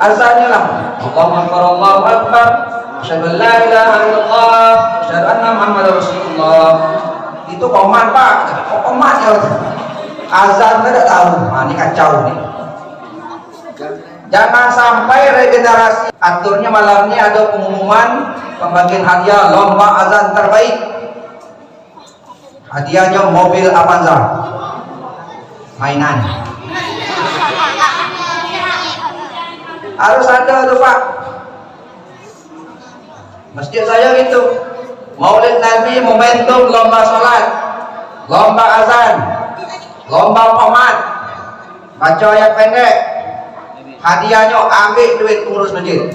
azannya lah, Allahu Akbar, Allahu Akbar, asyhadu an la ilaha illallah, asyhadu anna Muhammadar Rasulullah. Itu komat Pak, komat ya. Azan tidak tahu, nah, ini kacau nih. Jangan sampai regenerasi. Aturnya malam ini ada pengumuman pembagian hadiah lomba azan terbaik. Hadiahnya mobil Avanza, mainan. Harus ada tuh Pak. Masjid saya gitu. Maulid Nabi momentum lomba sholat, lomba azan, lomba qomat, baca ayat pendek. Hadiahnya ambil duit pengurus masjid.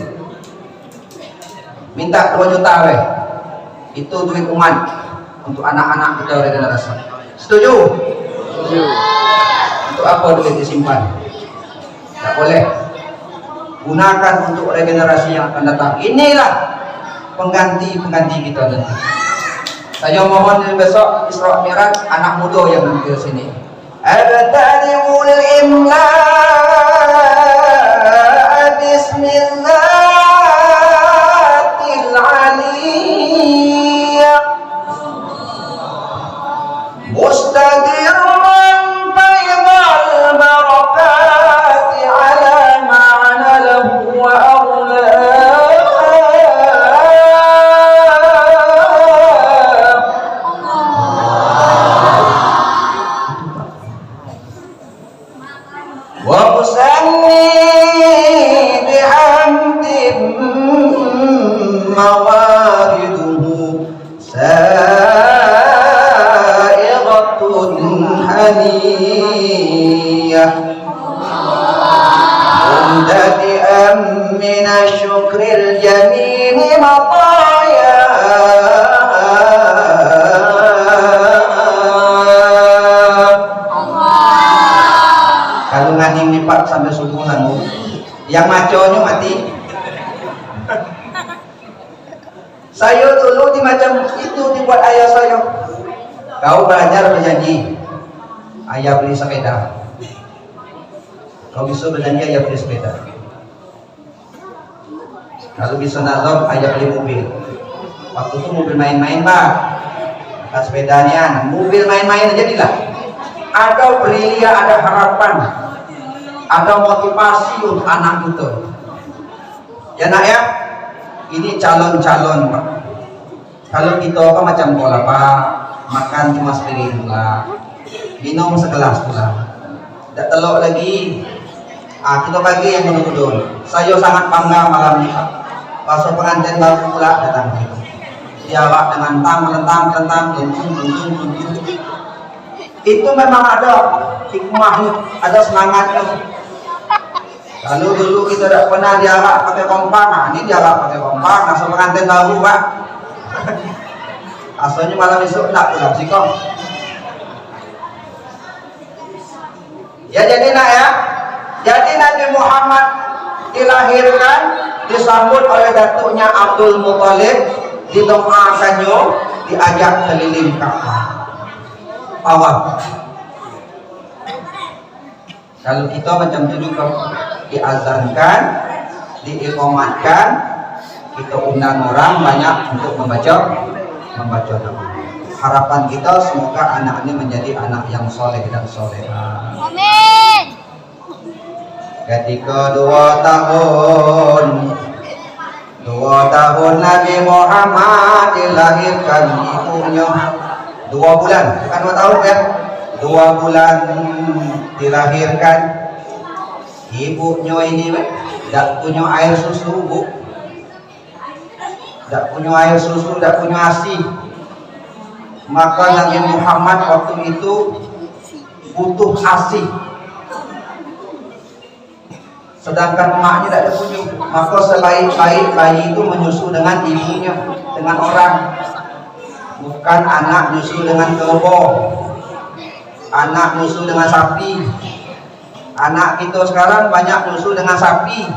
Minta 2 juta weh. Itu duit umat untuk anak-anak kita regenerasi. Setuju? Setuju. Untuk apa duit disimpan? Tak boleh. Gunakan untuk regenerasi yang akan datang. Inilah pengganti kita nanti. Saya mohon besok Isra Mi'raj anak muda yang nanti ke sini. Abtadi'ul imla bismillahil aliyah mustadirran baydal barakati ala ma'ana lahu wa mawariduhu sa'igatun haniyah mundati'an minasyukril jamini mataya. Kalau nganing lipat sampai subuh sanggup, yang maconya mati. Saya dulu di macam itu dibuat ayah saya. Kau belajar berjanji, ayah beli sepeda. Kau bisa berjanji ayah beli sepeda. Kalau bisa nazar ayah beli mobil. Waktu itu mobil main-main Pak. Bukan sepedanya, mobil main-main jadilah. Ada belia, ada harapan, ada motivasi untuk anak itu. Ya nak ya. Ini calon-calon Pak. Kalau kita kan macam bola Pak, makan cuma sepiring pula, minum segelas pula, tidak telok lagi. Kita bagi yang menurut. Saya sangat bangga malam ini Pak. Pasal pengantin baru pula datang. Dia Pak dengan tentang, itu memang ada hikmahnya, ada semangatnya. Kalau dulu kita tidak pernah diarak pakai kompak, nah ini diarak pakai kompak, asal pengantin baru Pak. Asalnya malam besok tidak pulang sih kok. Ya jadi nak ya, jadi Nabi Muhammad dilahirkan disambut oleh datuknya Abdul Muthalib, didoakannya, diajak keliling Ka'bah. Tawaf. Kalau kita macam itu juga diazankan, diiqamatkan, kita undang orang banyak untuk membaca nama. Harapan kita semoga anak ini menjadi anak yang soleh dan soleha. Amin. Ketika 2 tahun Nabi Muhammad dilahirkan ibunya, 2 bulan, bukan 2 tahun ya, 2 bulan dilahirkan. Ibunya ini tidak punya air susu Bu, tidak punya air susu, tidak punya ASI. Maka Nabi Muhammad waktu itu butuh ASI, sedangkan emaknya tidak ada punya. Maka sebaik-baik bayi itu menyusu dengan ibunya, dengan orang, bukan anak nyusu dengan kerbau, anak nyusu dengan sapi. Anak kita sekarang banyak nyusu dengan sapi.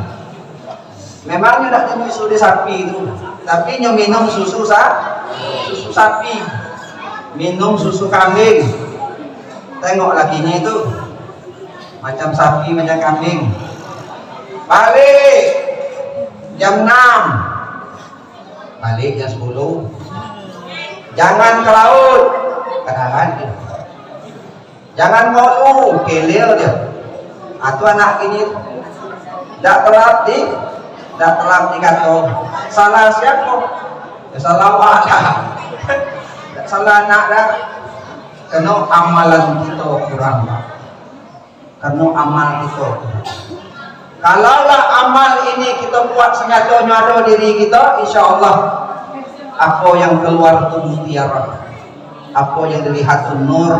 Memangnya tidak nyusu di sapi itu, tapi minum susu sapi, minum susu kambing. Tengok lakinya itu macam sapi, macam kambing. Balik jam 6 balik jam 10. Jangan ke laut, kadang jangan mau kelil dia. Atau anak ini tidak telat dikata salah siapa? Ya, salah wadah. Salah anak dah. Karena amalan kita kurang. Karena amal kita. Kalaulah amal ini kita buat sengaja nyado diri kita, insya Allah apa yang keluar itu mutiara, apa yang dilihat itu nur,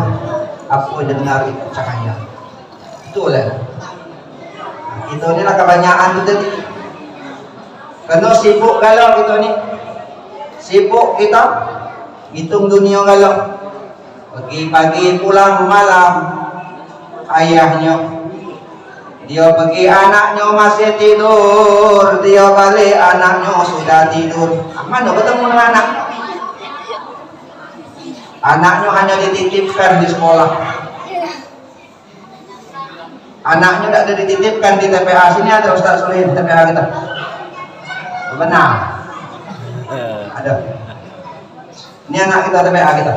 apa yang dengar itu cahaya. Itulah. Kita ni lah kebanyakan tu tadi. Kena sibuk galau kita ni. Sibuk kita hitung dunia galau. Pagi-pagi pulang malam ayahnya. Dia pergi anaknya masih tidur, dia balik anaknya sudah tidur. Mana bertemu dengan anak? Anaknya hanya dititipkan di sekolah. Anaknya tidak ada dititipkan di TPA. Sini ada Ustaz Solihin TPA kita. Benar. Ada. Ini anak kita TPA kita.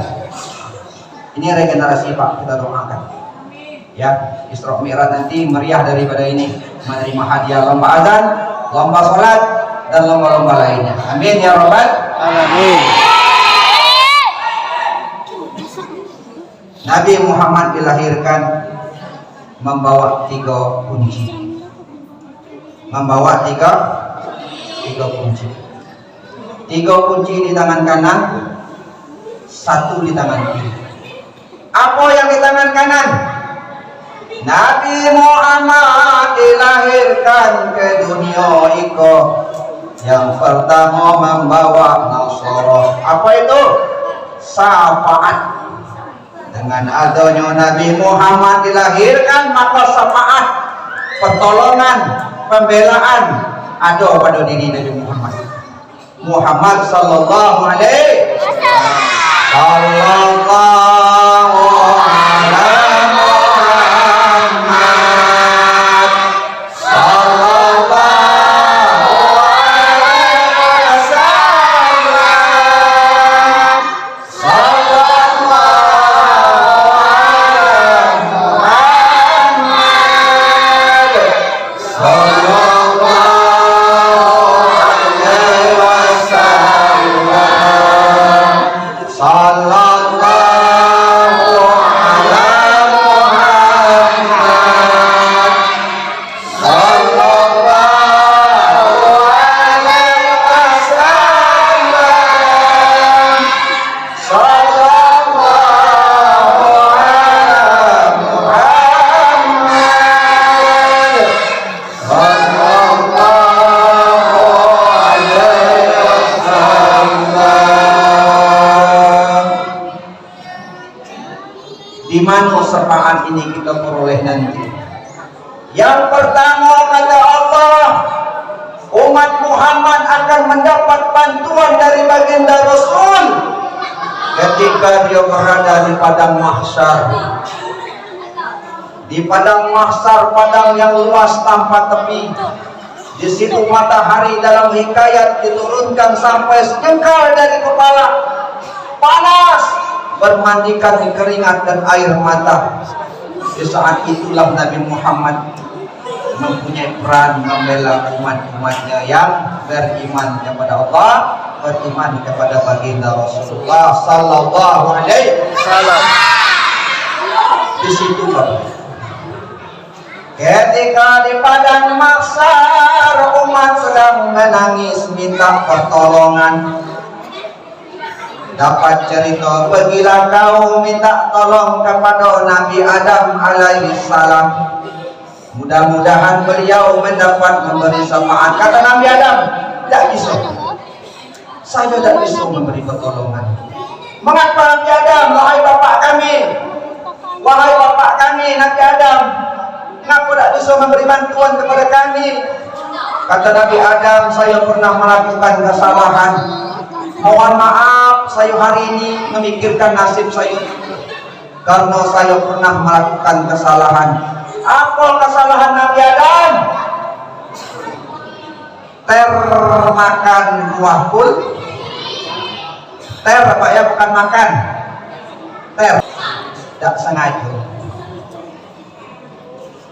Ini regenerasi Pak, kita doakan. Ya, Isra Mi'raj nanti meriah daripada ini, menerima hadiah lomba azan, lomba sholat, dan lomba-lomba lainnya. Amin ya Rabbal alamin. Nabi Muhammad dilahirkan membawa 3 kunci. Membawa tiga kunci. 3 kunci di tangan kanan, 1 di tangan kiri. Apa yang di tangan kanan? Nabi Muhammad dilahirkan ke dunia iko yang pertama membawa nasara. Apa itu? Syafaat. Dengan adanya Nabi Muhammad dilahirkan, maka syafaat, pertolongan, pembelaan ada pada diri Nabi Muhammad. Muhammad sallallahu alaihi wasallam. Di mana syafaat ini kita peroleh nanti? Yang pertama kata Allah, umat Muhammad akan mendapat bantuan dari baginda Rasul ketika dia berada di padang mahsyar. Di padang mahsyar, padang yang luas tanpa tepi. Di situ matahari dalam hikayat diturunkan sampai sejengkal dari kepala. Panas, bermandikan di keringat dan air mata. Di saat itulah Nabi Muhammad mempunyai peran membela umat-umatnya yang beriman kepada Allah, beriman kepada baginda Rasulullah sallallahu alaihi wasallam. Di situ ketika di padang mahsyar umat sedang menangis minta pertolongan. Dapat cerita, pergilah kau minta tolong kepada Nabi Adam alaihi salam. Mudah-mudahan beliau mendapat memberi syafaat. Kata Nabi Adam, tidak bisa. Saya tidak bisa memberi pertolongan. Mengapa Nabi Adam? Wahai bapak kami, Nabi Adam, kenapa tidak bisa memberi bantuan kepada kami? Kata Nabi Adam, saya pernah melakukan kesalahan. Mohon maaf, saya hari ini memikirkan nasib saya karena saya pernah melakukan kesalahan. Apa kesalahan Nabi Adam? termakan buah pul ter apa ya, bukan makan ter, tidak sengaja.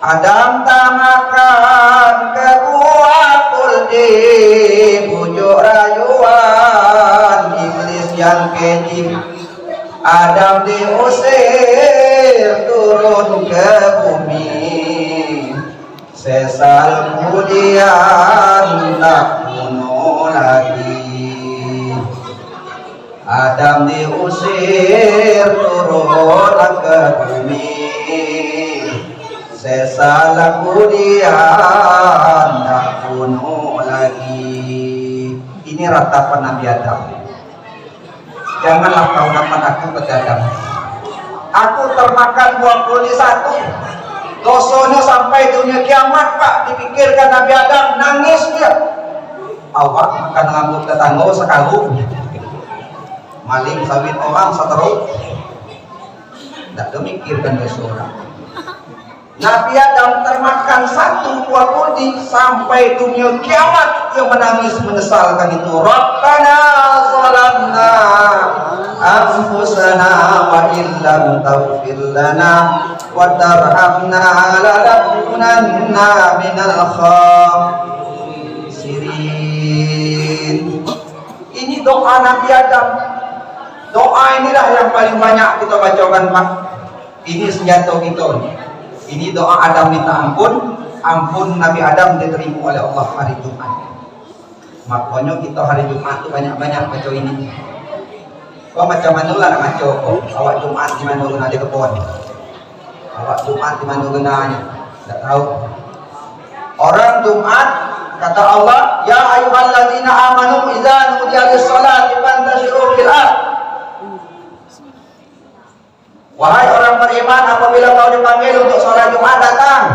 Adam tak makan ke buah pul di bujuk rayuan iblis yang keji. Adam diusir turun ke bumi, sesal kemudian tak bunuh lagi. Adam diusir turun ke bumi, sesal kemudian tak bunuh lagi. Ini ratapan Nabi Adam. Janganlah kau dapat aku begadang. Aku termakan 21 dosanya sampai dunia kiamat, Pak. Dipikirkan Nabi Adam, nangis dia. Awak makan rambut tetangga sekalung, maling sawit orang seteruk, tidak memikirkan dosa orang. Nabi Adam termakan 1 buah kuldi sampai dunia kiamat yang menangis menyesalkan itu. Rabbana zalamna anfusana wa illam taghfir lana wa tarhamna lanakunanna minal khasirin. Ini doa Nabi Adam. Doa inilah yang paling banyak kita bacakan, Pak. Ini senjata kita. Ini doa Adam minta ampun, ampun Nabi Adam diterima oleh Allah hari Jumat. Makanya kita hari Jumat itu banyak-banyak baca ini. Kau macam mana lah nak baca kau? Awak Jumat di mana guna di kebun? Awak Jumat di mana gunanya? Tak tahu. Orang Jumat kata Allah, ya ayyuhalladzina amanu idza nudiya lis-salati fantashiru fil ardh. Wahai orang beriman, apabila kau dipanggil untuk sholat Jumat, datang.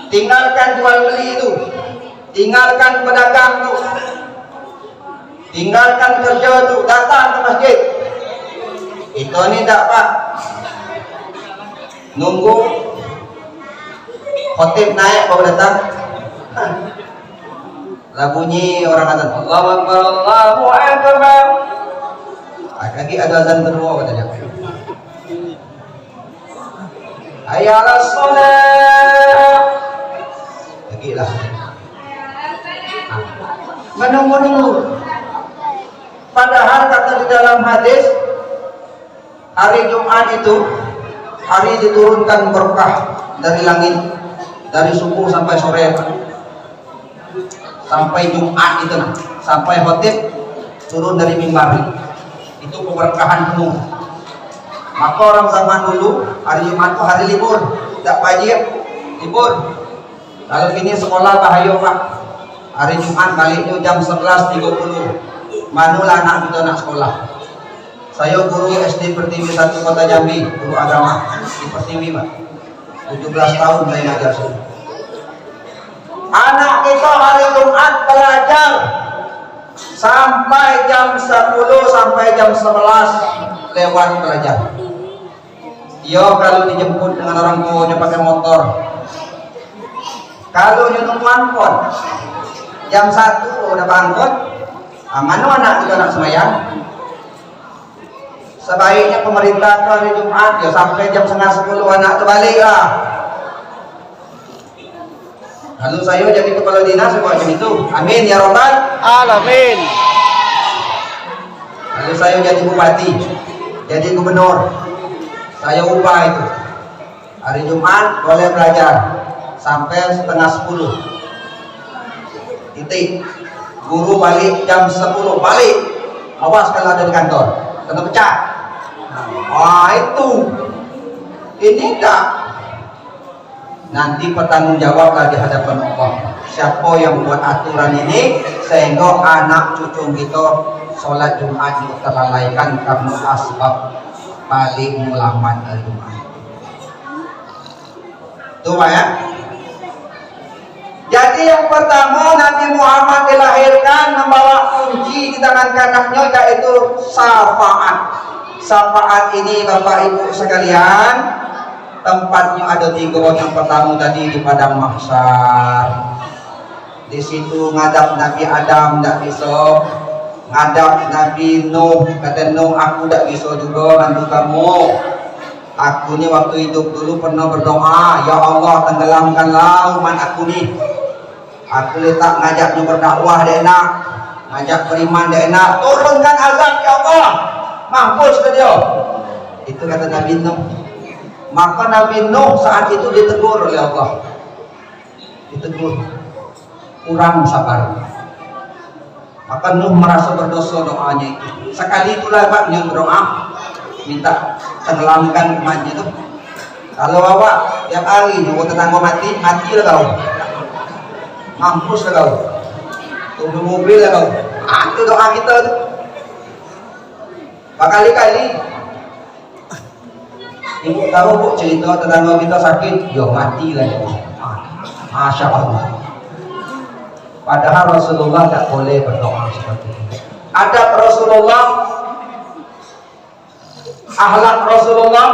Tinggalkan jual beli itu, tinggalkan pedagang itu, tinggalkan kerja itu, datang ke masjid. Itu ni tak, Pak. Nunggu khotib naik baru datang. Lah bunyi orang azan, Allahu Akbar, Allahu Akbar. Lagi ada azan kedua katanya. Hayya 'alas shalah. Lagilah. Menunggu-nunggu. Padahal kata di dalam hadis, hari Jumat itu hari diturunkan berkah dari langit, dari subuh sampai sore, sampai Jumat itu, sampai khotib turun dari mimbar. Itu keberkahan penuh. Maka orang zaman dulu hari Jumat itu hari libur, tidak wajib libur. Kalau ini sekolah bahaya, Pak. Hari Jumat baliknya jam 11.30. Manulah anak kita nak sekolah. Saya guru SD Pertiwi 1 Kota Jambi, guru agama di Pertiwi, Pak. 17 tahun saya ngajar sini. Anak kita hari Jumat belajar sampai jam 10 sampai jam 11 lewat belajar. Yo, kalau dijemput dengan orang tuanya pakai motor, kalau nunggu angkot jam 1 udah angkot, mana anak kita nak semayang? Sebaiknya pemerintah hari Jumat ya sampai jam 9:30 anak terbalik lah. Lalu saya jadi kepala dinas buat macam itu. Amin ya robbal alamin. Lalu saya jadi bupati, jadi gubernur. Saya ubah itu. Hari Jumat boleh belajar sampai 9:30. Titik. Guru balik jam 10 balik. Awas kalau ada di kantor, kena pecah. Wah itu. Ini enggak. Nanti bertanggung jawablah di hadapan Allah. Siapa yang buat aturan ini sehingga anak cucu kita sholat Jumat itu terlalaikan karena asbab paling lambat hari Jumat. Itu Pak ya. Jadi yang pertama Nabi Muhammad dilahirkan membawa kunci di tangan kanannya yaitu syafaat. Syafaat ini Bapak Ibu sekalian tempatnya ada 3. Yang pertama tadi di padang mahsyar, di situ ngadap Nabi Adam tak bisa, ngadap Nabi Nuh, kata Nuh aku tak bisa juga bantu kamu. Aku ni waktu hidup dulu pernah berdoa, ya Allah tenggelamkanlah umat aku ni. Aku letak ngajaknya berdakwah dia enak, ngajak beriman dia enak, turunkan azab ya Allah, mampus ke dia. Itu kata Nabi Nuh. Maka Nabi Nuh saat itu ditegur oleh Allah, ditegur kurang sabar. Maka Nuh merasa berdosa doanya itu. Sekali itulah Pak yang berdoa minta tenggelamkan umatnya itu. Kalau awak tiap hari nunggu tetangga mati, matilah kau, mampus lah kau, tunggu mobil lah kau. Itu doa kita tu. Berkali-kali ibu tahu bu cerita tetangga kita sakit, yo mati lah ya. Masya Allah. Padahal Rasulullah tak boleh berdoa seperti itu. Adab Rasulullah, akhlak Rasulullah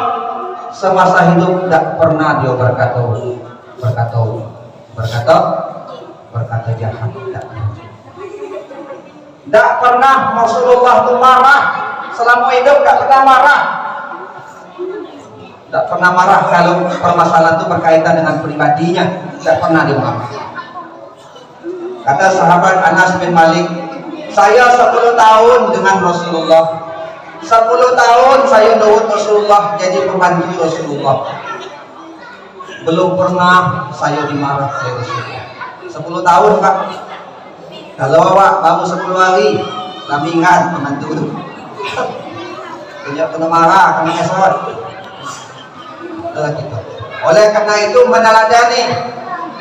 semasa hidup tak pernah dia berkata jahat. Tak pernah Rasulullah itu marah selama hidup, tak pernah marah. Tak pernah marah kalau permasalahan itu berkaitan dengan pribadinya, tak pernah dia marah. Kata sahabat Anas bin Malik, saya 10 tahun dengan Rasulullah, 10 tahun saya nurut Rasulullah, jadi pembantu Rasulullah. Belum pernah saya dimarah oleh Rasulullah. 10 tahun Pak. Kalau awak baru 10 hari, kami ingat pembantu itu. Punya kena marah, kena esot. Gitu. Oleh karena itu meneladani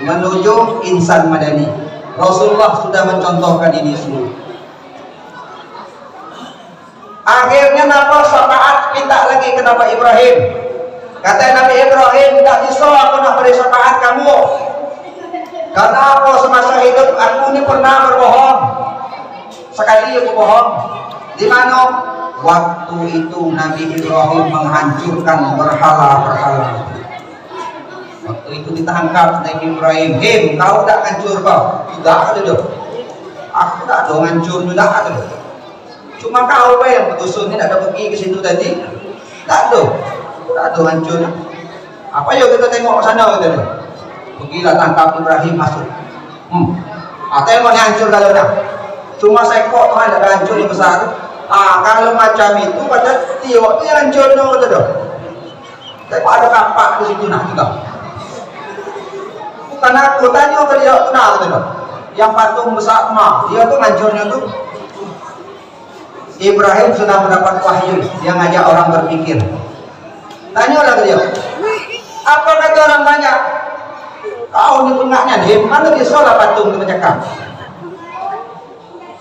menuju insan madani. Rasulullah sudah mencontohkan ini semua. Akhirnya Nabi syafaat minta lagi ke Nabi Ibrahim. Kata Nabi Ibrahim, tak bisa aku nak beri syafaat kamu. Karena apa semasa hidup aku ni pernah berbohong. Sekali aku bohong. Di mana? Waktu itu Nabi Ibrahim menghancurkan berhala-berhala. Waktu itu ditangkap Nabi Ibrahim, kau tak hancur kau? Tidak ada dong. Aku tak ada hancur, tidak ada. Cuma kau yang petusun ini ada pergi ke situ tadi, tak ada. Aku tak ada hancur. Apa yuk kita tengok ke sana kita? Pergilah tangkap Ibrahim masuk. Tengok ni hancur kalau dah. Cuma sekok tu ada hancur yang besar tu. Kalau macam itu pada tiok tu yang hancur tu dah. Tengok ada kapak di situ nak juga. Bukan aku tanya ke dia tu nak tu dah. Yang patung besar mah, dia tu hancurnya tu. Ibrahim sudah mendapat wahyu, dia ngajak orang berpikir. Tanyalah ke dia. Apa kata orang banyak? Kau ni pengaknya, mana bisa lah patung tu bercakap.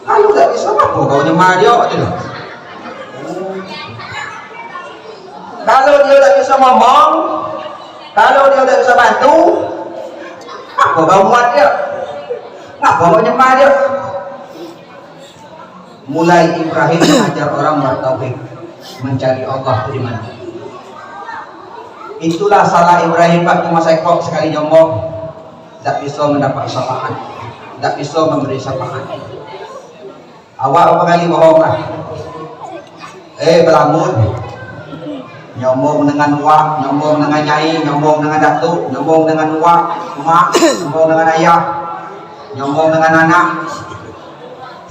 Kalau tak bisa apa kau nyemah dia tu. Kalau dia tak bisa ngomong, kalau dia tak bisa bantu, apa kau muat dia? Apa kau nyemah dia? Mulai Ibrahim mengajar orang bertauhid, mencari Allah di mana. Itulah salah Ibrahim Pak cuma sekok sekali nyombong, tak bisa mendapat syafaat, tak bisa memberi syafaat. Awak berapa kali bohong lah? Belamun, nyombong dengan wak, nyombong dengan nyai, nyombong dengan datuk, nyombong dengan wak, mak, nyombong dengan ayah, nyombong dengan anak.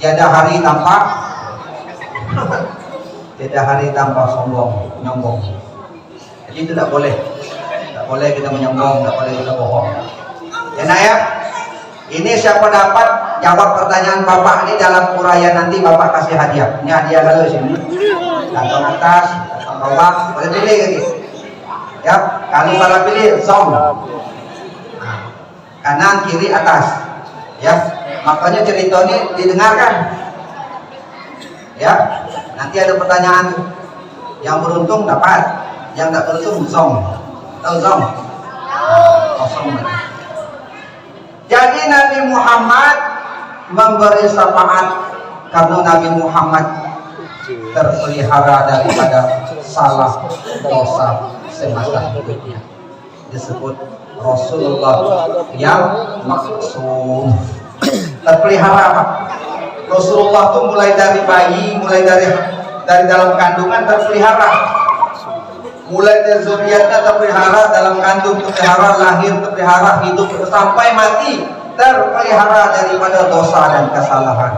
Tiada hari tanpa sombong, nyombong. Jadi itu tak boleh. Tak boleh kita menyombong, tak boleh kita bohong. Ya nak ya? Ini siapa dapat jawab pertanyaan Bapak ini dalam uraian nanti Bapak kasih hadiah. Ini hadiah kalau di sini. Kantong atas, kantong bawah, boleh pilih lagi. Ya, kalau salah pilih zong. Kanan, kiri, atas. Ya. Makanya cerita ini didengarkan. Ya, nanti ada pertanyaan. Yang beruntung dapat, yang tak beruntung zong. Tahu zong? Kosong. Jadi Nabi Muhammad memberi syafaat karena Nabi Muhammad terpelihara daripada salah dosa semasa hidupnya. Disebut Rasulullah yang maksum. terpelihara Pak. Rasulullah tuh mulai dari bayi, mulai dari dalam kandungan terpelihara, mulai dari zuriatnya terpelihara, dalam kandung terpelihara, lahir terpelihara, hidup sampai mati terpelihara daripada dosa dan kesalahan.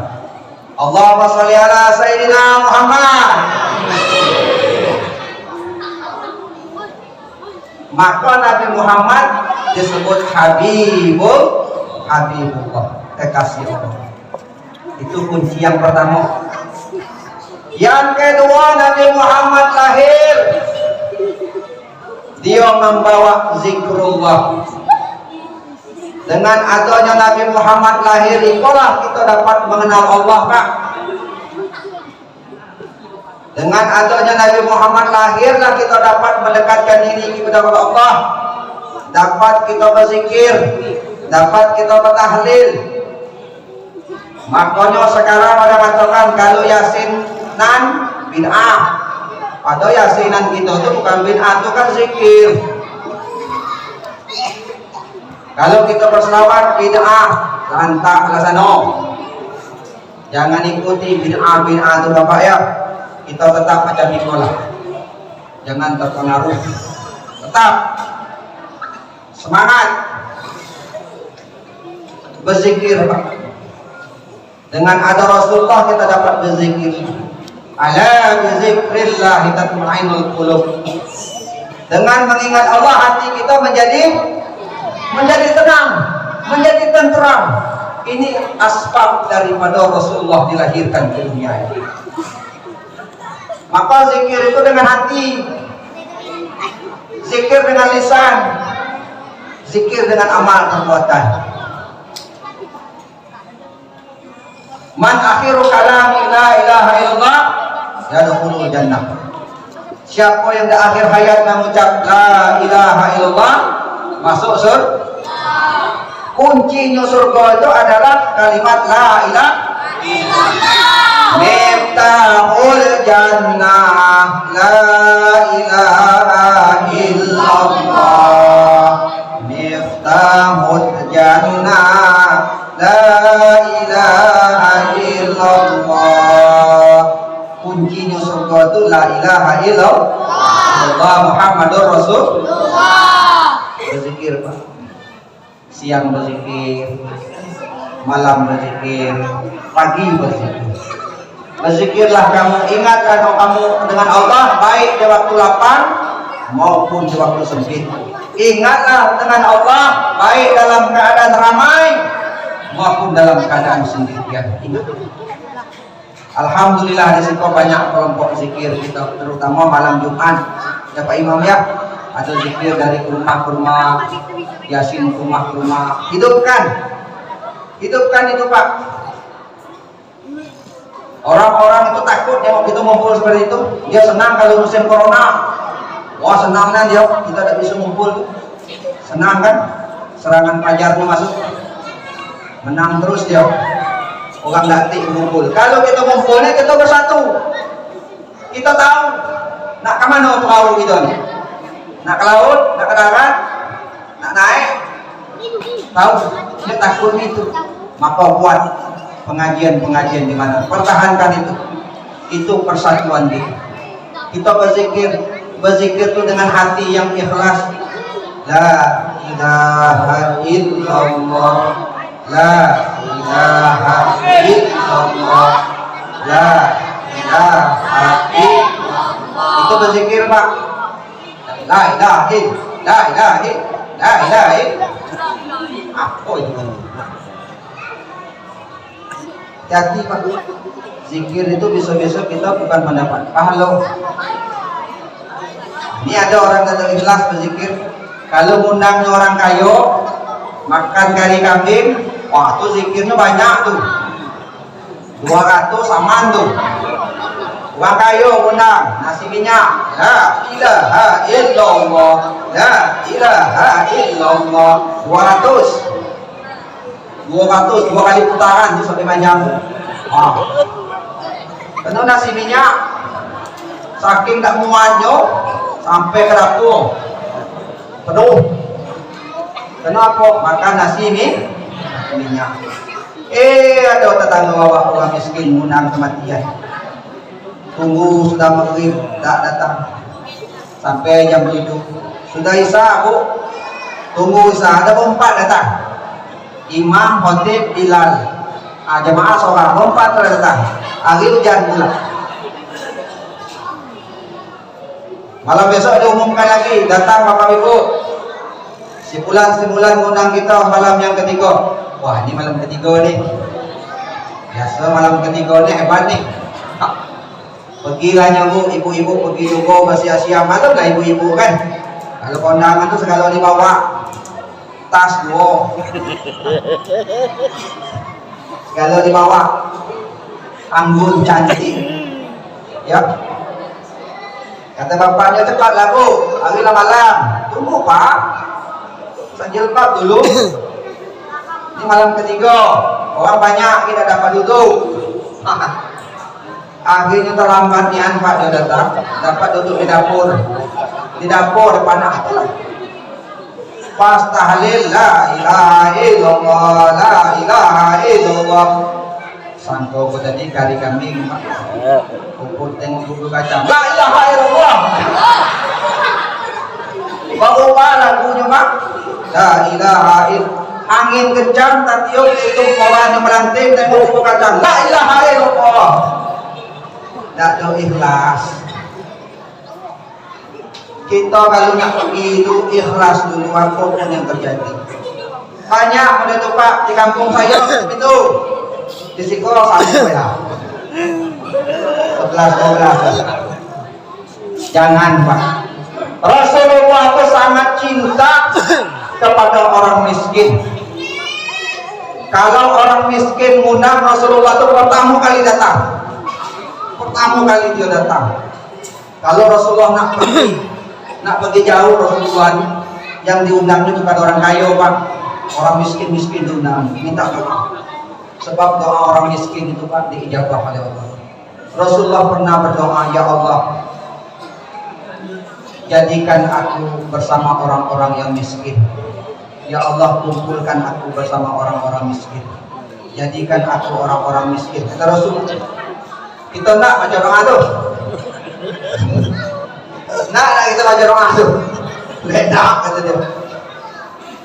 Allahumma sholli ala Sayyidina Muhammad. Maka Nabi Muhammad disebut Habibullah, kekasih Allah. Itu kunci yang pertama. Yang kedua, Nabi Muhammad lahir, dia membawa zikrullah. Dengan adanya Nabi Muhammad lahir, itulah kita dapat mengenal Allah Pak. Dengan adanya Nabi Muhammad lahirlah kita dapat mendekatkan diri kepada Allah, dapat kita berzikir, dapat kita bertahlil. Makanya sekarang ada mengatakan kalau yasinan bid'ah, atau yasinan kita itu bukan bid'ah, itu kan zikir. Kalau kita berselawat bid'ah, lantak lasano. Jangan ikuti bid'ah itu Bapak ya. Kita tetap macam itulah. Jangan terpengaruh. Tetap semangat berzikir Pak. Dengan ada Rasulullah kita dapat berzikir. Ala bizikrillah tatma'innul qulub. Dengan mengingat Allah hati kita menjadi tenang, menjadi tenteram. Ini asbab daripada Rasulullah dilahirkan ke dunia ini. Maka zikir itu dengan hati, zikir dengan lisan, zikir dengan amal perbuatan. Man akhiru kalami la ilaha illallah yadkhulul jannah. Siapa yang di akhir hayat mengucap la ilaha illallah masuk surga. Kuncinya surga itu adalah kalimat la ilaha illallah. Miftahul jannah la ilaha illallah. Miftahul jannah la ilaha illallah. Kuncinya surga itu la ilaha illallah Muhammadur Rasulullah. Berzikir Pak. Siang berzikir, malam berzikir, pagi berzikir. Berzikirlah kamu, ingatkan kamu dengan Allah baik di waktu lapang maupun di waktu sempit. Ingatlah dengan Allah baik dalam keadaan ramai maupun dalam keadaan sendirian. Ingat. Alhamdulillah di sini banyak kelompok zikir kita, terutama malam Jumat. Ya Pak Imam ya, ada zikir dari rumah ke rumah, yasin rumah ke rumah. Hidupkan itu Pak. Orang-orang itu takut nengok kita ngumpul seperti itu. Dia senang kalau musim corona. Wah senangnya dia, kita tidak bisa ngumpul. Senang kan? Serangan pajarnya masuk. Menang terus dia. Orang datang ngumpul. Kalau kita ngumpulnya kita bersatu. Kita tahu nak kemana perahu kita nih. Nak ke laut, nak ke darat, nak naik. Tahu? Dia takut itu. Maka buat pengajian-pengajian di mana. Pertahankan itu. Itu persatuan kita. Kita berzikir itu dengan hati yang ikhlas. La ilaha illallah. La ilaha illallah. La ilaha illallah. Itu berzikir Pak. La ilaha illallah. La ilaha illallah. La ilaha illallah. Apa itu? Hati Pak. Zikir itu bisa-bisa kita bukan mendapat pahala. Ini ada orang yang ikhlas berzikir. Kalau ngundangnya orang kaya makan kari kambing, wah tuh zikirnya banyak tuh. 200 saman tuh. Orang kaya ngundang nasi minyak. La ilaha illallah. La ilaha illallah. 200 dua kali putaran tuh sampai panjang. Penuh nasi minyak, saking tak muatnya sampai ke dapur penuh. Kenapa? Makan nasi minyak. Ada tetangga bawa orang miskin ngundang kematian. Tunggu sudah maghrib tak datang. Sampai jam 7. Sudah isya, Bu. Tunggu isya, ada 4 datang. Imam, khotib, Bilal. Jemaah seorang 4 datang. Hari hujan pula. Malam besok diumumkan lagi, datang Bapak Ibu. Simulan ngundang kita malam yang ketiga. Wah, ini malam ketiga nih. Biasa malam ketiga nih hebat nih. Pergilah Bu, ibu-ibu pergi juga bersia-sia. Malam lah ibu-ibu kan. Kalau kondangan tuh segala dibawa tas dua. Segala dibawa anggun cantik. Ya. Kata bapaknya, cepatlah Bu, hari malam. Tunggu Pak, jilbab dulu. Ini malam ketiga, orang banyak kita dapat duduk. Akhirnya terlambat nian Pak dia datang, dapat duduk di dapur. Di dapur panas lah. Pas tahlil la ilaha illallah, la ilaha illallah. Sangko ko tadi kari kambing Pak. Kumpul tengok bubur kacang. La ilaha illallah. Bawa lagunya Pak. La ilaha illallah. Angin kencang tertiup tutup bawahnya meranting tengok bubur kacang. La ilaha illallah. Tak ada ikhlas. Kita kalau nak pergi itu ikhlas dulu apapun yang terjadi. Banyak menurut Pak di kampung saya itu di Sikoro sampai ya 11-12. Jangan Pak. Rasulullah itu sangat cinta kepada orang miskin. Kalau orang miskin ngundang Rasulullah itu pertama kali datang. Pertama kali dia datang. Kalau Rasulullah nak pergi jauh, Rasulullah yang diundangnya kepada orang kaya Pak. Orang miskin diundang, minta doa. Sebab doa orang miskin itu Pak diijabah oleh Allah. Rasulullah pernah berdoa, ya Allah, jadikan aku bersama orang-orang yang miskin. Ya Allah, kumpulkan aku bersama orang-orang miskin. Jadikan aku orang-orang miskin. Kata Rasulullah. Kita nak baca doa tu. Nak kita baca doa tu. Ledak kata dia.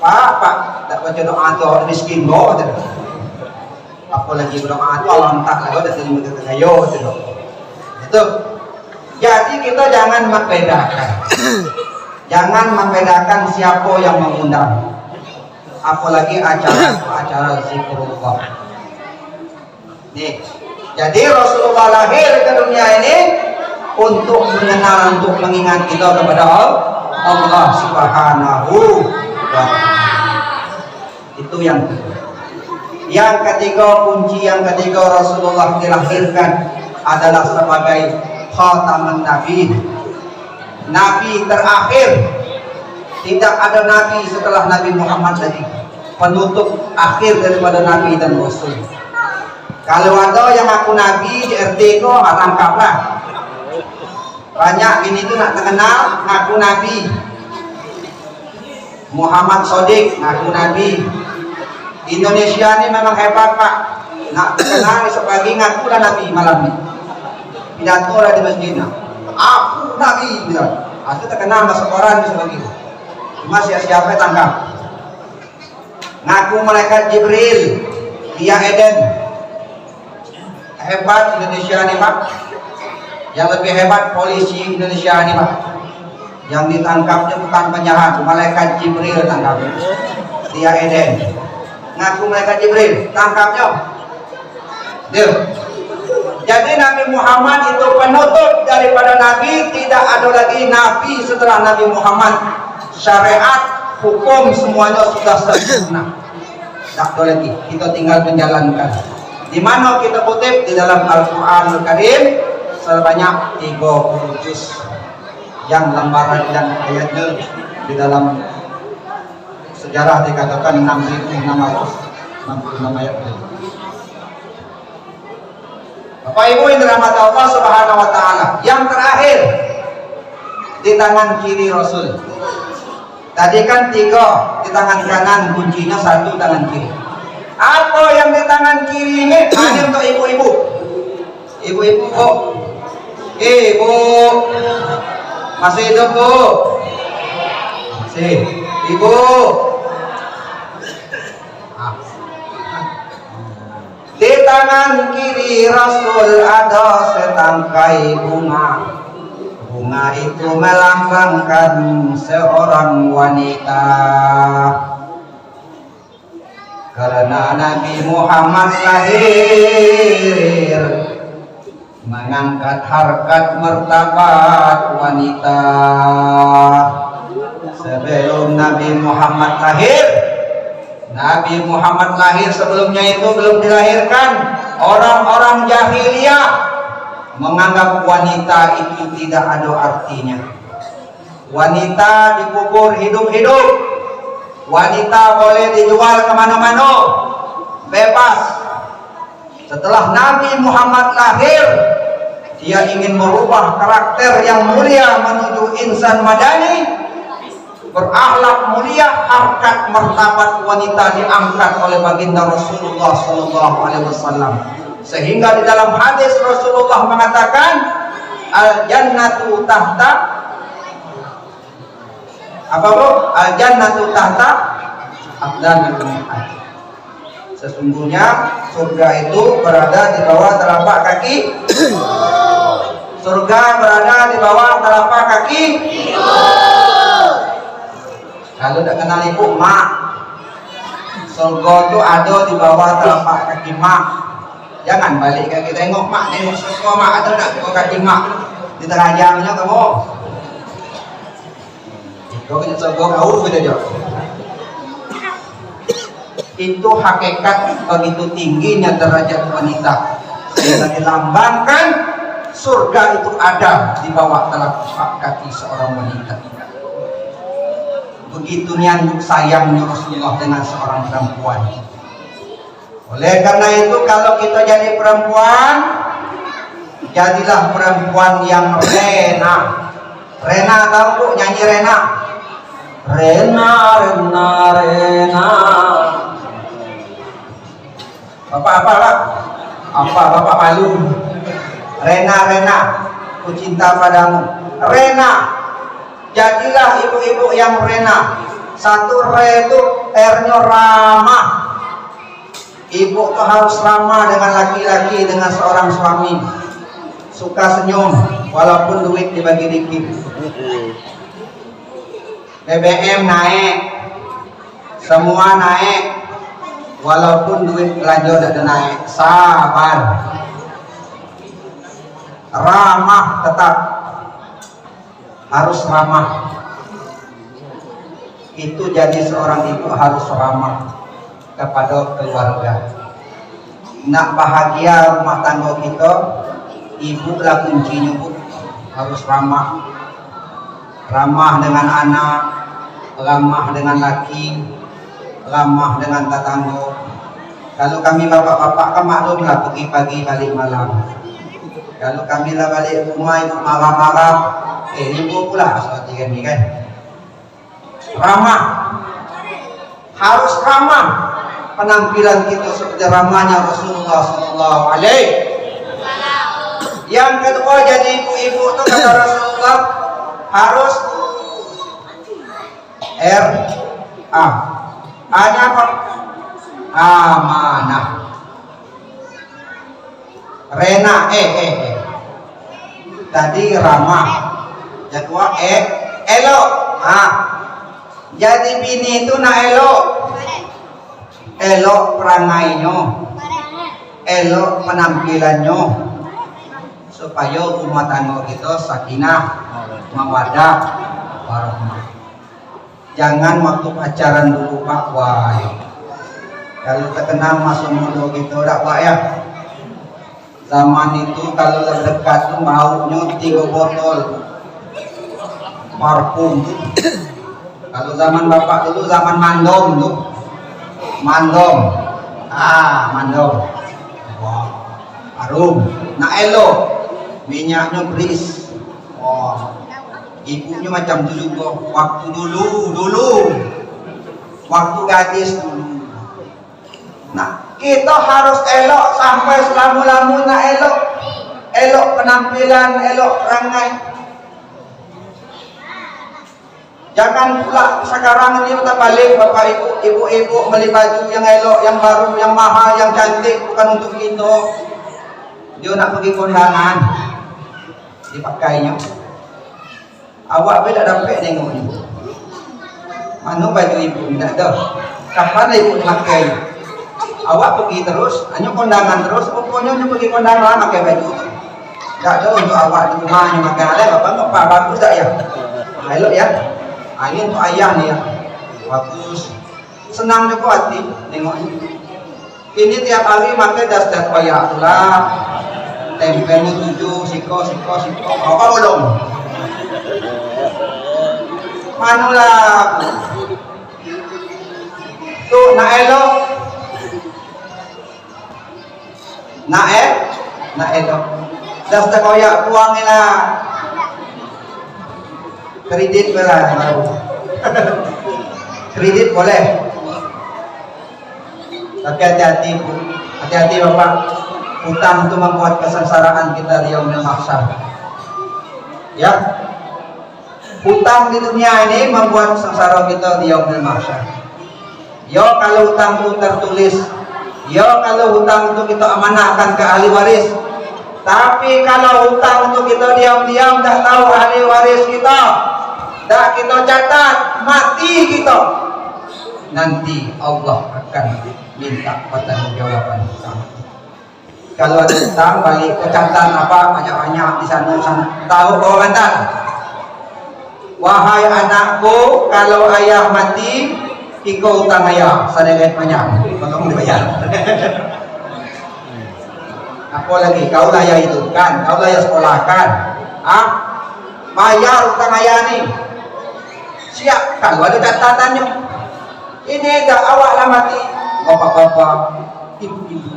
Pak, tak baca doa tu orang miskin go kata dia. Apa lagi berdoa tu Allah tak lagi dah terima kata kayo kata dia. Itu. Jadi kita jangan membedakan. Jangan membedakan siapa yang mengundang. Apalagi acara zikrullah. Nih. Jadi Rasulullah lahir ke dunia ini untuk mengenal, untuk mengingat kita kepada Allah Subhanahu wa ta'ala. Itu yang kedua. Yang ketiga, kunci yang ketiga Rasulullah dilahirkan adalah sebagai khataman nabi. Nabi terakhir. Tidak ada nabi setelah Nabi Muhammad lagi. Penutup akhir daripada nabi dan rasul. Kalau ada yang ngaku nabi di RT itu tangkaplah. Banyak ini tuh nak terkenal ngaku nabi. Muhammad Shadiq ngaku nabi. Indonesia ini memang hebat Pak. Nak terkenal sebagai ngaku lah nabi malam ini. Pidato lah di masjidnya. Aku nabi bilang. Itu terkenal masuk koran sebagai itu. Cuma siapa tangkap. Ngaku malaikat Jibril. Dia Eden. Hebat Indonesia ini Pak. Yang lebih hebat polisi Indonesia ini Pak. Yang ditangkapnya bukan penjahat, malaikat Jibril tangkapnya. Dia Eden. Ngaku malaikat Jibril, tangkapnya. Dia. Jadi Nabi Muhammad itu penutup daripada Nabi. Tidak ada lagi Nabi setelah Nabi Muhammad. Syariat, hukum semuanya sudah sempurna. Tak ada lagi. Kita tinggal menjalankan. Di mana kita kutip di dalam Al-Quran Al-Karim sebanyak 30 juz yang lembaran dan ayatnya di dalam sejarah dikatakan 6.666 ayat. Bapak Ibu yang dirahmati Allah Subhanahu wa taala, yang terakhir di tangan kiri Rasul. Tadi kan 3 di tangan kanan, kuncinya 1 tangan kiri. Apa yang di tangan tangan kirinya hanya untuk ibu-ibu. Ibu-ibu kok. Ibu. Masih hidup, Bu? Masih. Ibu. Di tangan kiri Rasul ada setangkai bunga. Bunga itu melambangkan seorang wanita. Karena Nabi Muhammad lahir mengangkat harkat martabat wanita. Sebelum Nabi Muhammad lahir, sebelumnya itu belum dilahirkan, orang-orang jahiliyah menganggap wanita itu tidak ada artinya. Wanita dikubur hidup-hidup, wanita boleh dijual kemana-mana, bebas. Setelah Nabi Muhammad lahir, dia ingin merubah karakter yang mulia menuju insan madani, berakhlak mulia, harkat martabat wanita diangkat oleh baginda Rasulullah SAW. Sehingga di dalam hadis Rasulullah mengatakan, al-jannatu tahta apa Bu? Al-jannatu tahta aqdamil ummahat. Sesungguhnya surga itu berada di bawah telapak kaki. Surga berada di bawah telapak kaki. Kalau tidak kenal ibu, mak. Surga itu ada di bawah telapak kaki mak. Jangan balik kaki tengok mak, tengok surga mak, atau nak tengok kaki mak. Di tengah jamnya kamu. Kau kena surga kau beda jauh. Itu hakikat begitu tingginya derajat wanita. Sehingga dilambangkan surga itu ada di bawah telapak kaki seorang wanita. Begitu nyanduk sayangnya Rasulullah dengan seorang perempuan. Oleh karena itu kalau kita jadi perempuan, jadilah perempuan yang rena. Rena tahu Bu nyanyi Rena? Rena, Rena, Rena. Bapak apa Pak? Apa Bapak malu? Rena, Rena, ku cinta padamu. Rena, jadilah ibu-ibu yang rena. Satu re itu R-nya ramah. Ibu tuh harus ramah dengan laki-laki, dengan seorang suami. Suka senyum, walaupun duit dibagi dikit. BBM naik, semua naik, walaupun duit belanja udah naik. Sabar, ramah tetap. Harus ramah. Itu jadi seorang ibu harus ramah kepada keluarga. Nak bahagia rumah tangga kita, ibu lah kuncinya Bu. Harus ramah. Ramah dengan anak, ramah dengan laki, ramah dengan tetangga. Kalau kami bapak-bapak kan maklumlah pergi pagi balik malam. Kalau kami lah balik rumah ibu marah-marah, ibu pula seperti kami kan. Ramah, harus ramah. Penampilan kita seperti ramahnya Rasulullah SAW. Yang kedua jadi ibu-ibu itu kata Rasulullah harus R-A. A-nya apa? Amanah. Rena, tadi ramah. Yang kedua elok. Jadi bini itu nak elok. Elok perangainya, elok penampilannya, supaya rumah tangga kita sakinah, mawaddah, warahmah. Jangan waktu pacaran dulu Pak, wah. Kalau terkenal masa muda gitu, tak Pak ya. Zaman itu kalau terdekat tuh baunya 3 botol parfum. Kalau zaman bapak dulu zaman mandom tuh, mandom, mandom, wah, harum. Nah elok, minyaknya beris, wah, ibunya macam dulu kok, waktu dulu, waktu gadis dulu. Nah Kita harus elok sampai selama-lamanya elok. Elok penampilan, elok perangai. Jangan pula sekarang ini kita balik bapak ibu-ibu beli baju yang elok, yang baru, yang mahal, yang cantik, bukan untuk kita. Dia nak pergi kondangan, dipakainya. Awak beda dapat tengok ni. Mana baju ibu tidak ada. Kapan ibu pakai? Awak pergi terus, hanya kondangan terus. Pokoknya hanya pergi kondangan pakai baju tu. Tak ada untuk awak di rumahnya makan ada apa bagus tak ya? Elok ya. Ini untuk ayah ni ya. Bagus. Senang juga hati tengok ni. Ini tiap hari makan das koyak lah. Tempelnya 7, siko. Apa belum? Manulah. Tu nak elok. Nak elok. Das koyak puang ni lah. Kredit belah baru. Kredit boleh. Tapi hati-hati Bu. Hati-hati Bapak. Hutang itu membuat kesengsaraan kita di yaumil mahsyar. Ya. Hutang di dunia ini membuat sengsara kita di yaumil mahsyar. Yo kalau hutang itu tertulis, yo kalau hutang itu kita amanahkan ke ahli waris. Tapi kalau hutang itu kita diam-diam tak tahu ahli waris kita, tak kita catat, mati kita, nanti Allah akan minta pertanggungjawaban hutang. Kalau ada hutang balik ke catatan apa banyak-banyak di sana tahu orang kan? Wahai anakku, kalau ayah mati, ikut hutang ayah sedikit banyak, tolong dibayar. Apa lagi? Kau lah yang hidupkan, kau lah yang sekolahkan. Bayar hutang ayah ni. Siap kalau ada catatannya. Ini dah awak lah mati, bapak-bapak, ibu-ibu.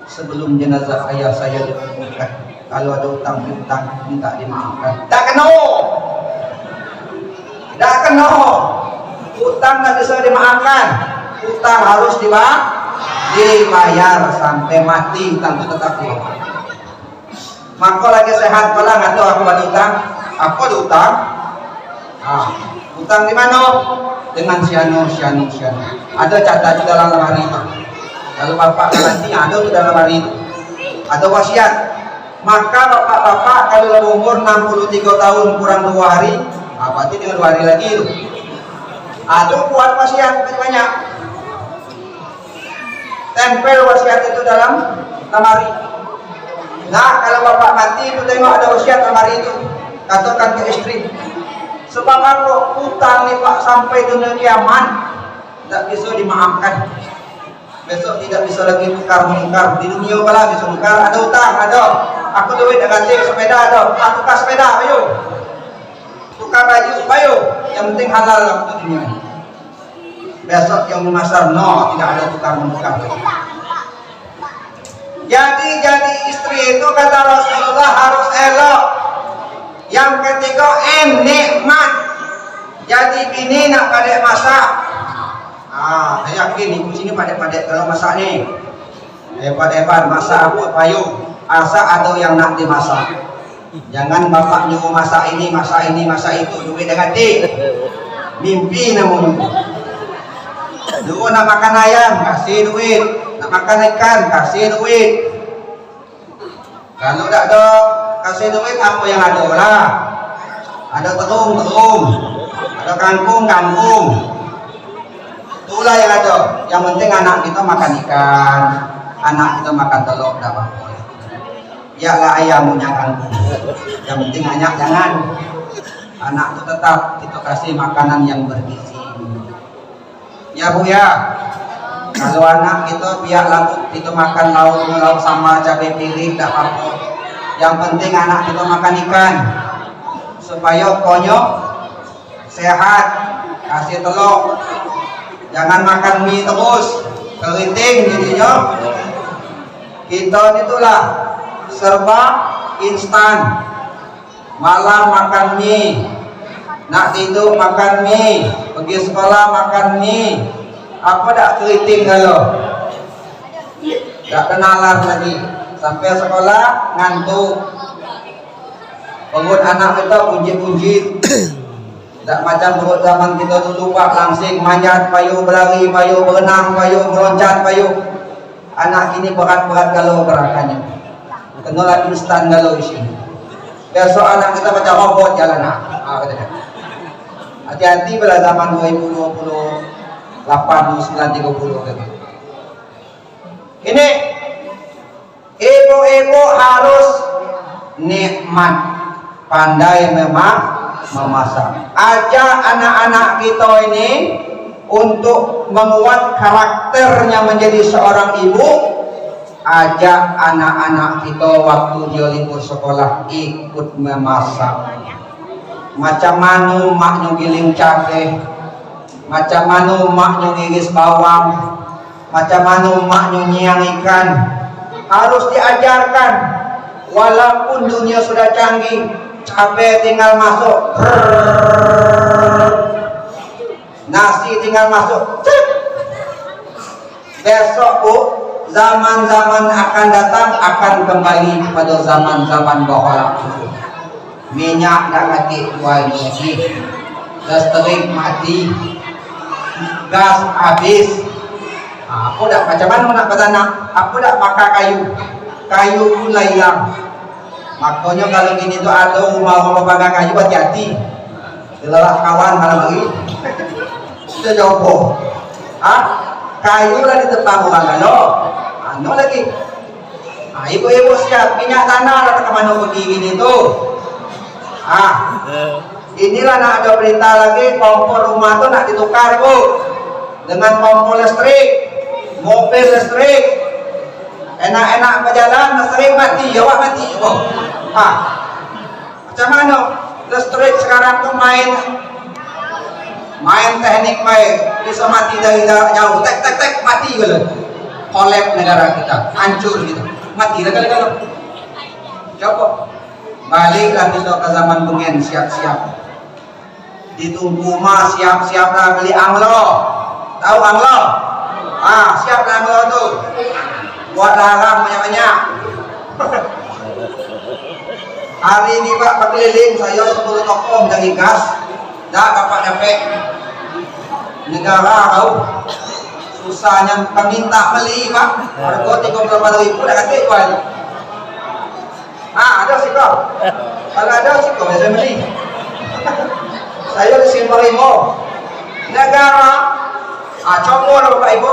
Sebelum jenazah ayah saya dikuburkan, kalau ada hutang minta dimaafkan. Tak kena. Hutang tak bisa dimaafkan. Hutang harus dibayar sampai mati, hutang itu tetap dibayar. Maka lagi sehat pula nggak tahu aku ada hutang. Aku ada hutang. Hutang di mana? Dengan siano. Ada catat di dalam lemari itu. Kalau bapak nanti ada di dalam lemari itu. Ada wasiat. Maka bapak-bapak kalau umur 63 tahun kurang 2 hari, berarti dengan 2 hari lagi itu. Ada buat wasiat banyak. Tempel wasiat itu dalam lemari. Nah, kalau bapak mati itu tengok ada wasiat lemari itu. Katakan ke istri. Sebab apa hutang ni Pak sampai dunia kiamat tidak bisa dimaafkan. Besok tidak bisa lagi tukar-menukar. Di dunia kalau bisa tukar, ada hutang, ada. Aku duit dah ganti sepeda ada. Aku tukar sepeda, ayo. Tukar baju, ayo. Yang penting halal lah untuk dunia. Besok yang memasar, no, tidak ada tukar-menukar. Jadi istri itu kata Rasulullah harus elok. Yang ketiga nikmat. Jadi bini nak pandai masak. Saya yakin ibu sini pandai-pandai kalau masak ni. Hebat-hebat masak apa payung. Asal ada yang nak dimasak. Jangan bapak nyuruh masak ini, masak itu. Duit dah ganti. Mimpi namanya. Dulu nak makan ayam, kasih duit. Nak makan ikan, kasih duit. Kalau tak ada kasih duit, apa yang ada lah? Ada terung, ada kangkung. Itulah yang ada. Yang penting anak kita makan ikan, anak kita makan telur, dah apa-apa. Yalah ayam punya kangkung. Yang penting anak jangan. Anak itu tetap kita kasih makanan yang bergizi. Ya Bu ya. Kalau anak kita biarlah kita makan lauk sama cabai pilih, tak apa-apa. Yang penting anak kita makan ikan supaya konyol, sehat, kasih telur. Jangan makan mie terus, keriting jadinya. Kita itulah serba instan. Malam makan mie, nak tidur makan mie, pergi sekolah makan mie. Apa tak keriting kalau? Gak kenalan lagi. Sampai sekolah ngantuk. Bangun anak kita punjit-punjit. Tak macam perut zaman kita dulu pak, langsing manjat, payu berlari, payu berenang, payu meloncat, payu. Anak kini berat-berat galau gerakannya. Kenalah instan galau di sini. Besok anak kita macam robot jalan nak. Hati-hati pada zaman 2028, 1930 gitu. Ini ibu-ibu harus nikmat, pandai memang memasak. Ajak anak-anak kita ini untuk menguat karakternya menjadi seorang ibu. Ajak anak-anak kita waktu dia libur sekolah ikut memasak. Macam mana maknya giling cabai, macam mana maknya ngiris bawang, macam mana maknya nyiang ikan. Harus diajarkan. Walaupun dunia sudah canggih, cabai tinggal masuk, nasi tinggal masuk. Besok bu, zaman-zaman akan datang akan kembali pada zaman-zaman bahwa minyak dah mati tuai lagi, listrik mati, gas habis. Aku dah macam mana nak bertanam? Aku dah pakai kayu pun hilang. Makanya kalau gini tu ada rumah-rumah pakai kayu, hati-hati. Lelah kawan malam lagi. Sudah jauh. Kayu lah di depan orang kalau. Anu lagi. Ibu-ibu siap minyak tanah lah ke mana pergi gini tu. Inilah nak ada berita lagi, kompor rumah tu nak ditukar bu dengan kompor listrik, mobil listrik. Enak-enak berjalan, listrik mati, awak mati bu. Macam mana listrik sekarang tu main teknik main, bisa mati dari jauh, tek mati gitu. Kolap negara kita, hancur gitu, mati kalau coba. Baliklah kita ke zaman pengen siap-siap. Ditunggu mah siap-siap lah beli anglo. Tahu anglo? Siap lah anglo tu. Buat larang banyak-banyak. Hari ini pak berkeliling saya 10 toko mencari gas. Dah dapat negara tahu. Susahnya peminta beli pak. Harga 38.000 dah kata jual. Ada sih kau. Kalau ada sih kau bisa beli. Saya di Simbarimo. Negara, combo lah bapak ibu.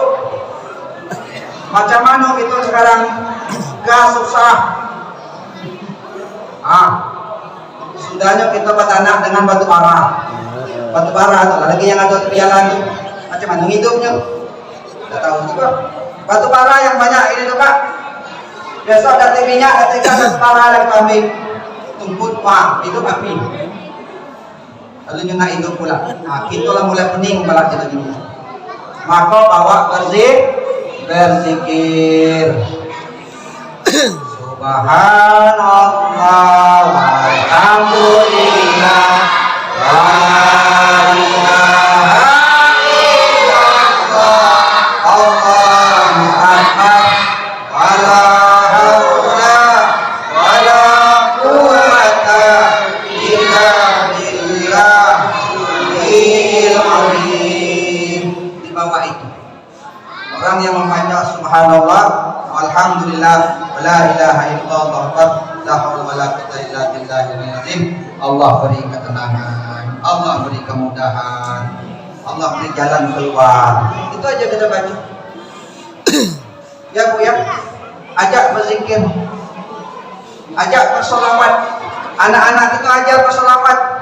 Macam mana itu sekarang gas susah. Sudahnya kita bertanam dengan batu bara. Batu bara tu lagi yang ada di jalan tu. Macam mana hidupnya? Tak tahu juga. Batu bara yang banyak ini tu pak. Besok dari minyak ketika batu bara yang kami tumput hidup api. Lalu nak hidup pula. Kita lah mulai pening balak kita gini. Maka bawa berzikir. Subhanallah walhamdulillah wa la ilaha illallah Allahu akbar wa la haula wa la quwwata illa billahil azim. Di bawah itu orang yang membaca subhanallah alhamdulillah la ilaha illallah akbar la haula wala quwwata illa billahil azim. Allah beri ketenangan, Allah beri kemudahan, Allah beri jalan keluar. Itu aja kita baca. Ya bu ya, ajak berzikir, ajak bersolawat. Anak-anak kita ajar bersolawat.